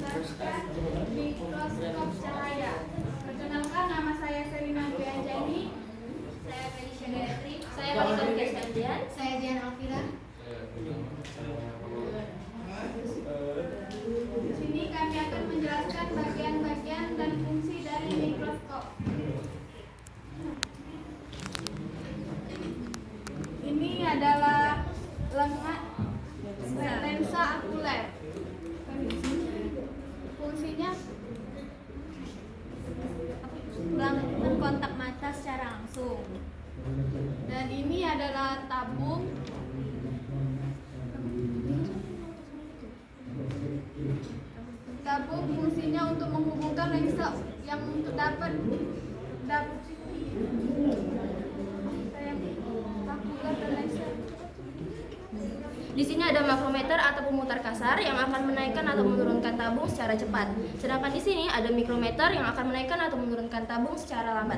menjelaskan mikroskop cahaya. Perkenalkan, nama saya Selina Dwianjani. Saya Felicia Gayatri. Saya Malika Dwianjani. Saya Dian Alvira. Di sini kami akan menjelaskan bagian-bagian dan fungsi dari mikroskop. Ini adalah lensa akuler. Fungsinya Melakukan kontak mata secara langsung. dan ini adalah tabung. Tabung fungsinya untuk menghubungkan lensa yang untuk dapat akuler dan lensa. Di sini ada makrometer atau pemutar kasar yang akan menaikkan atau menurunkan tabung secara cepat. Sedangkan di sini ada mikrometer yang akan menaikkan atau menurunkan tabung secara lambat.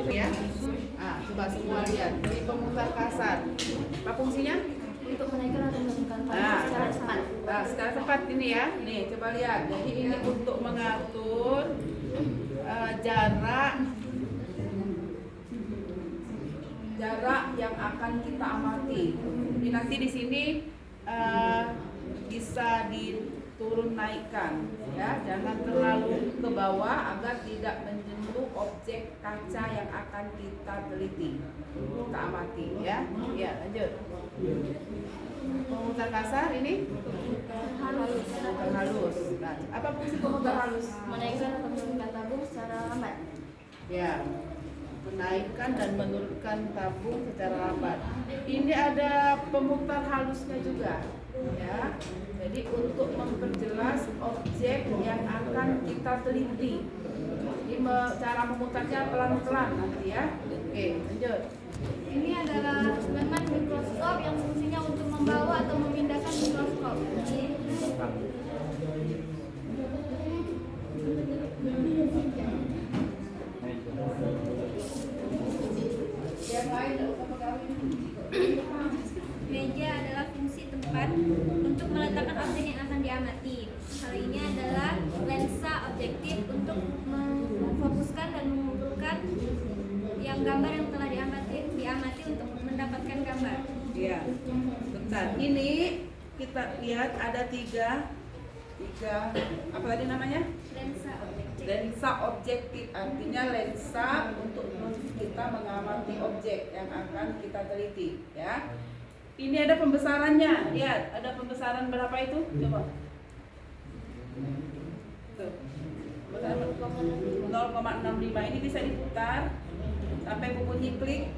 Ya, coba semua lihat. Ini pemutar kasar. Apa fungsinya? Untuk menaikkan atau menurunkan tabung secara cepat. Secara cepat ini ya. Nih, coba lihat. Jadi ini untuk mengatur jarak yang akan kita amati. Jadi nanti di sini bisa diturun naikkan, ya. Jangan terlalu ke bawah agar tidak menyentuh objek kaca yang akan kita teliti, kita amati, ya. Ya, lanjut. Pemutar kasar ini pemutar halus. Nah, apa fungsi pemutar halus? Menaikkan atau menurunkan tabung secara lambat. Ya, menaikkan dan menurunkan tabung secara lambat. Ini ada pemutar halusnya juga, ya. Jadi untuk memperjelas objek yang akan kita teliti. Ini cara memutarnya pelan-pelan nanti ya. Oke, lanjut. Ini adalah lengan mikroskop yang fungsinya untuk membawa atau memindahkan mikroskop. Yang lain Meja adalah fungsi tempat untuk meletakkan objek yang akan diamati. Hal ini adalah lensa objektif untuk memfokuskan dan mengumpulkan yang gambar yang telah diamati untuk mendapatkan gambar. ya. Bentar. Ini kita lihat ada tiga apa tadi namanya? Lensa objektif. Lensa objektif, artinya lensa untuk kita mengamati objek yang akan kita teliti, ya. Ini ada pembesarannya, lihat, ada pembesaran berapa itu? Coba. Tuh. 0,65 ini bisa diputar sampai bunyi klik.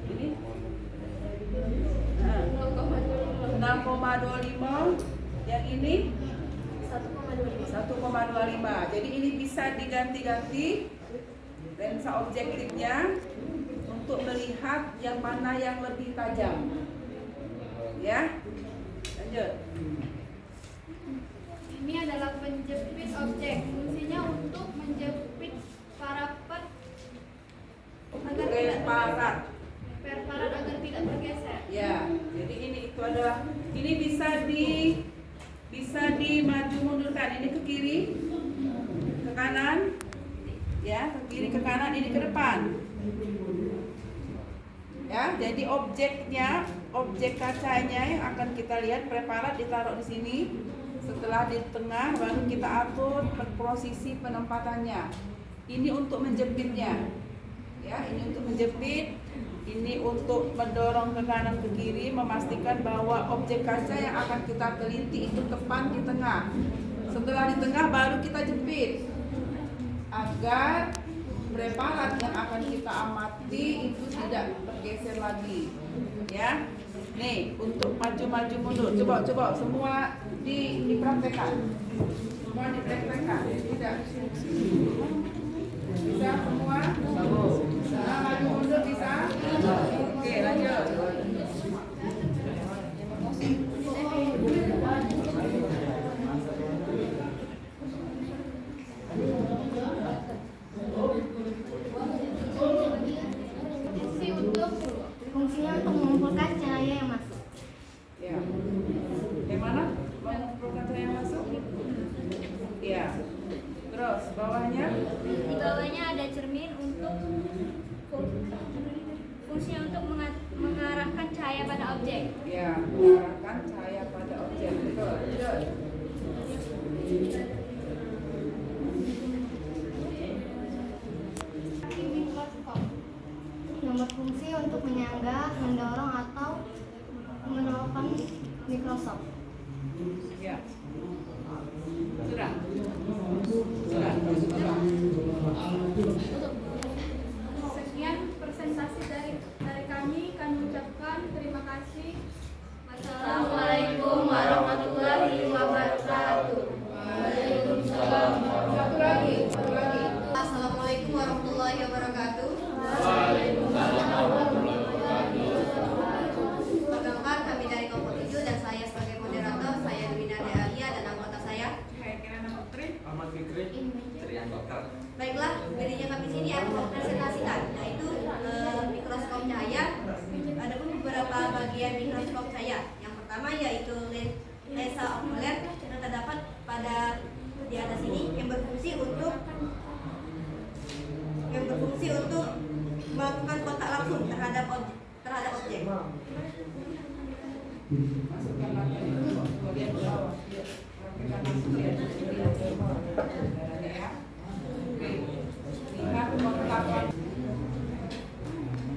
Ini 6,25, yang ini 1,25. Jadi ini bisa diganti-ganti lensa objektifnya untuk melihat yang mana yang lebih tajam. Ya. Lanjut. Ini adalah penjepit objek. Fungsinya untuk menjepit parapet agar tidak perparat agar tidak bergeser. Ya. Jadi ini bisa dimaju mundurkan. Ini ke kiri, ke kanan, ya, ke kiri, ke kanan, ini ke depan. Ya, jadi objek kacanya yang akan kita lihat preparat ditaruh di sini. Setelah di tengah baru kita atur posisi penempatannya. Ini untuk menjepitnya. Ya, ini untuk menjepit. Ini untuk mendorong ke kanan ke kiri, memastikan bahwa objek kaca yang akan kita teliti itu tepat di tengah. Setelah di tengah baru kita jepit agar preparat yang akan kita amati itu tidak bergeser lagi. Ya. Nih, untuk maju-maju mundur. Coba semua dipraktekkan. Semua dipraktekkan. Tidak. Bisa semua? Bisa. Maju mundur bisa? Oke, lanjut. berfungsi untuk mengarahkan cahaya pada objek. Ya, mengarahkan cahaya pada objek. Betul. Betul. Mikroskop. Yang berfungsi untuk menyangga, mendorong atau menolakkan mikroskop. Ya. Sudah. Sudah. Sekian presentasi dari kami. Kami ucapkan terima kasih. Assalamualaikum warahmatullahi wabarakatuh. Waalaikumsalam. Satu lagi. Assalamualaikum warahmatullahi wabarakatuh. Perkenalkan, kami dari kelompok 7 dan saya sebagai moderator, saya Dwina Dealia dan anggota saya. Ahmad Fikri, Trian Dokter. Baiklah, bedanya kami sini akan mempresentasikan, yaitu mikroskop cahaya. Ada pun beberapa bagian mikroskop cahaya. Yang pertama yaitu lensa okuler yang terdapat pada di atas ini yang berfungsi untuk melakukan kontak langsung terhadap objek. Masukkan materi dulu. Bagian bawah. Biar kita masuk ya. Ya. Oke. Lihat penetapan.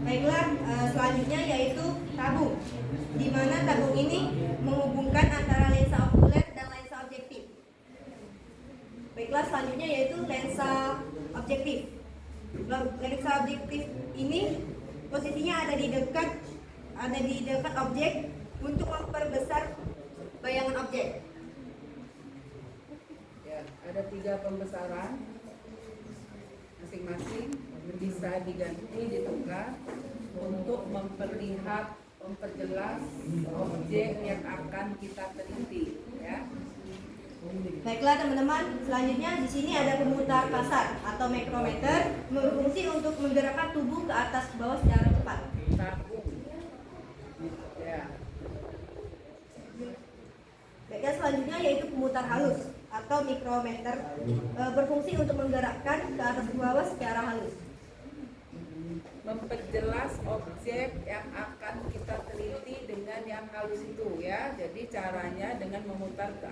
Baiklah, selanjutnya yaitu tabung, di mana tabung ini menghubungkan antara lensa okuler dan lensa objektif. Baiklah, selanjutnya yaitu lensa objektif. Lensa objektif ini posisinya ada di dekat objek untuk memperbesar bayangan objek. Ya, ada 3 pembesaran masing-masing bisa diganti di tengah untuk memperjelas objek yang akan kita teliti, ya. Baiklah teman-teman, selanjutnya di sini ada pemutar kasar atau mikrometer, berfungsi untuk menggerakkan tubuh ke atas ke bawah secara cepat. Tabung. Ya. Baiklah, selanjutnya yaitu pemutar halus atau mikrometer, berfungsi untuk menggerakkan ke atas ke bawah secara halus. Memperjelas objek yang akan kita teliti dengan yang halus itu, ya. Jadi caranya dengan memutar ke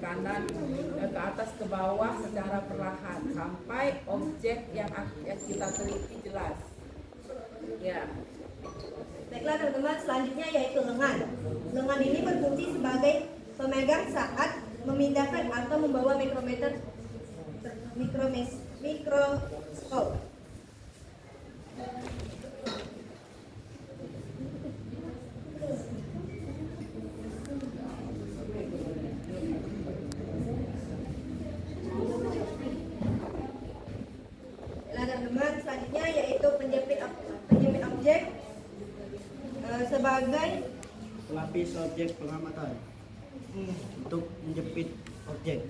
kanan, ke atas, ke bawah secara perlahan sampai objek yang kita teliti jelas. Ya. Baiklah teman-teman, selanjutnya yaitu lengan. Lengan ini berfungsi sebagai pemegang saat memindahkan atau membawa mikroskop. Teman-teman, selanjutnya yaitu penjepit objek sebagai pelapis objek pengamatan untuk menjepit objek.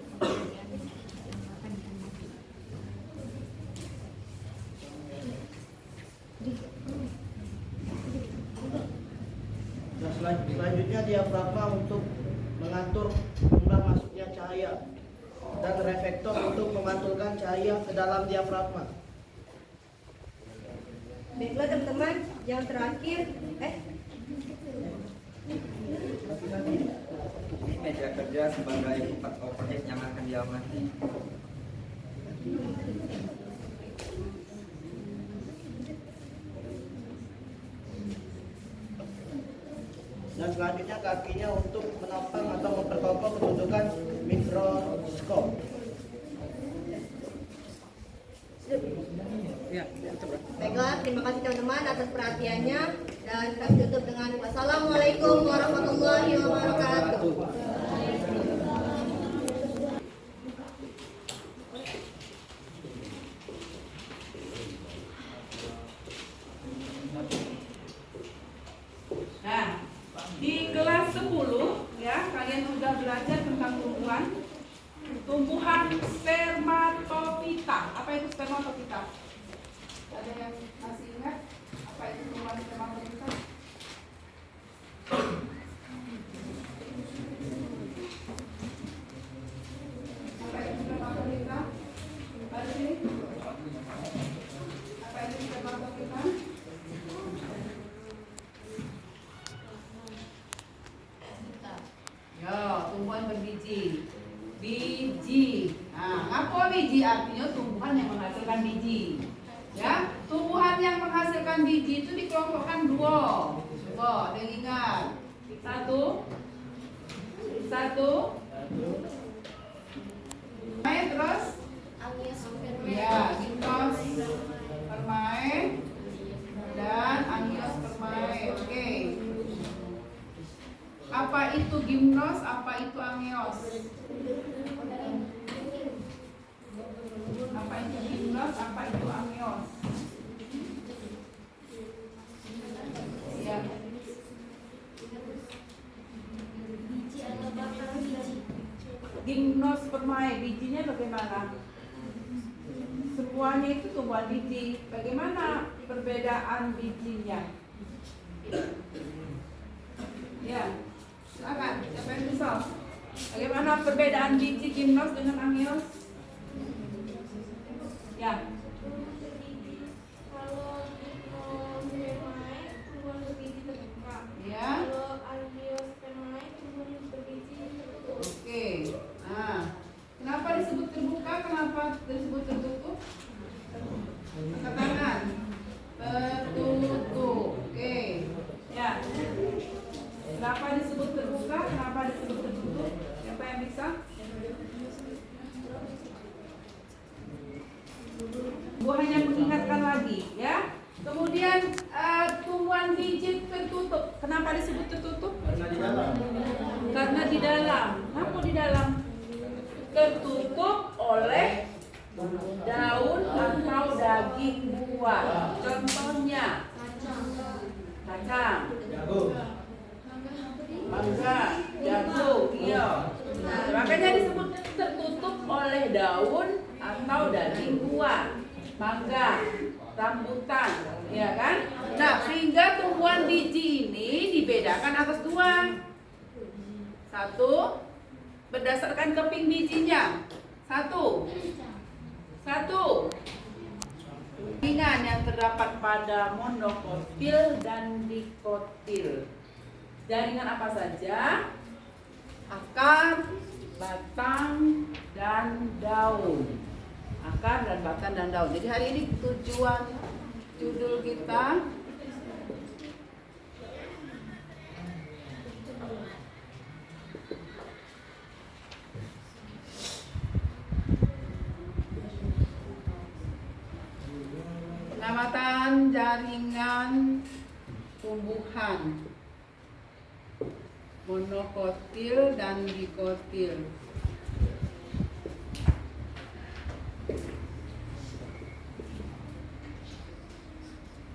Dan selanjutnya diafragma untuk mengatur jumlah masuknya cahaya dan reflektor untuk memantulkan cahaya ke dalam diafragma. Baiklah teman-teman, yang terakhir Ini meja kerja sebagai tempat objek yang akan diamati. Dan selanjutnya kakinya untuk menopang atau memperkokoh kedudukan mikroskop. Ya, betul. Baiklah, terima kasih teman-teman atas perhatiannya dan kami tutup dengan wassalamualaikum warahmatullahi wabarakatuh. Nah, di kelas 10 ya, kalian sudah belajar tentang tumbuhan spermatofita. Apa itu spermatofita? Ada yang masih ingat apa itu tumbuhan spermatofita? dengingan. Satu. Terus ya, gimnos permae dan angiospermae. Oke. Apa itu gimnos? Apa itu angios? Apa itu gimnos? Apa itu angios? Ya. Gimnospermae, bijinya bagaimana? Semuanya itu tumbuhan biji. Bagaimana perbedaan bijinya? Ya, silakan. Siapa yang bisa? Bagaimana perbedaan biji gimnos dengan angios? Ya. Kalau gimnospermae tumbuhan berbiji terbuka. Ya. Kalau angiospermae tumbuhan berbiji tertutup. Oke. Nah, kenapa disebut terbuka? Kenapa disebut tertutup? Angkat tangan. Tertutup. Oke. Ya. Kenapa disebut terbuka? Kenapa disebut tertutup? Siapa yang bisa? Gua hanya mengingatkan lagi, ya. Kemudian tumbuhan biji tertutup. Kenapa disebut tertutup? Karena di dalam. Karena di dalam. Apa di dalam? Tertutup oleh daun atau daging buah. Contohnya kacang, mangga, jagung, iya. Makanya disebut tertutup oleh daun atau daging buah. Mangga, rambutan, ya kan? Nah, sehingga tumbuhan biji ini dibedakan atas dua. Satu, berdasarkan keping bijinya. Satu. Jaringan yang terdapat pada monokotil dan dikotil. Jaringan apa saja? Akar, batang, dan daun. Akar dan batang dan daun. Jadi hari ini tujuan judul kita pengamatan jaringan tumbuhan monokotil dan dikotil.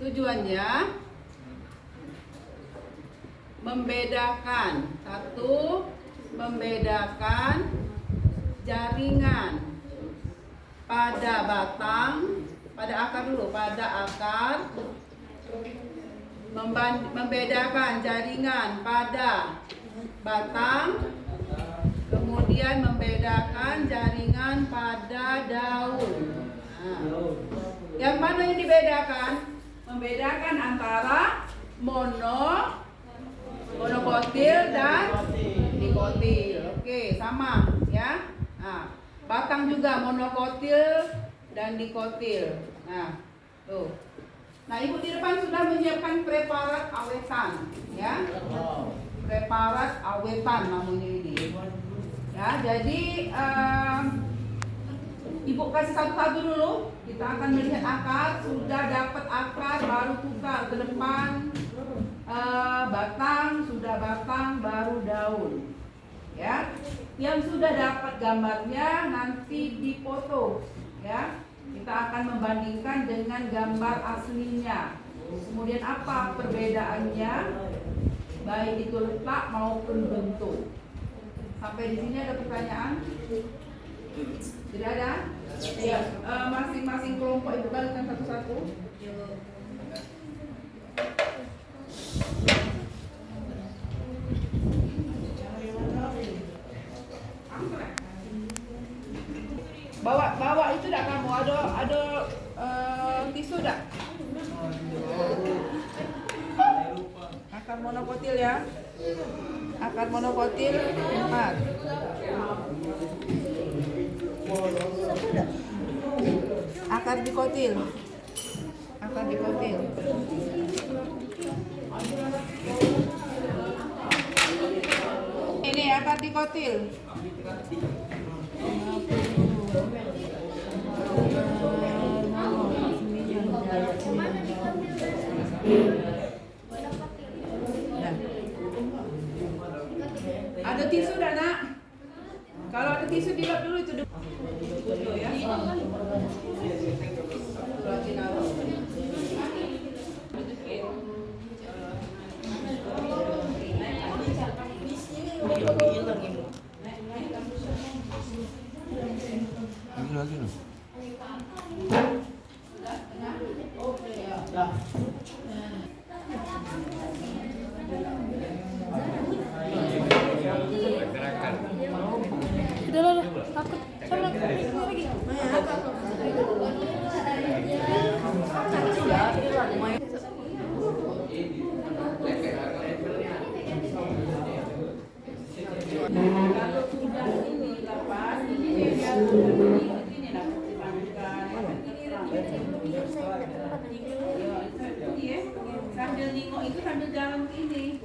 Tujuannya membedakan. Satu, membedakan jaringan pada batang, pada akar dulu, pada akar. Membedakan jaringan pada batang, kemudian membedakan jaringan pada daun. Nah, yang mana yang dibedakan? Membedakan antara monokotil dan dikotil. Oke, sama ya. Nah, batang juga monokotil dan dikotil. Nah, tuh. Nah, Ibu di depan sudah menyiapkan preparat awetan, ya. Preparat awetan namanya ini. Ya, jadi Ibu kasih satu-satu dulu. Kita akan melihat akar. Sudah dapat akar, baru tukar ke depan. Batang, sudah batang, baru daun. Ya, yang sudah dapat gambarnya nanti dipoto. Ya, kita akan membandingkan dengan gambar aslinya. Kemudian apa perbedaannya, baik itu letak maupun bentuk. Sampai di sini ada pertanyaan? Tidak ada? Ya, masing-masing kelompok itu balikkan satu-satu. Bawa itu dah kamu, ada tisu dah. Akar monokotil ya. Akar monokotil 4. Akar dikotil. Akar dikotil. ini ya partikotil. Ada tisu dah nak? Kalau ada tisu dilap dulu itu dulu ya. Udah lah, takut. Sama lagi. Kalau sudah ini lepas, ini dia ini nak dipanggilkan. Sambil nengok itu sambil jalan ini.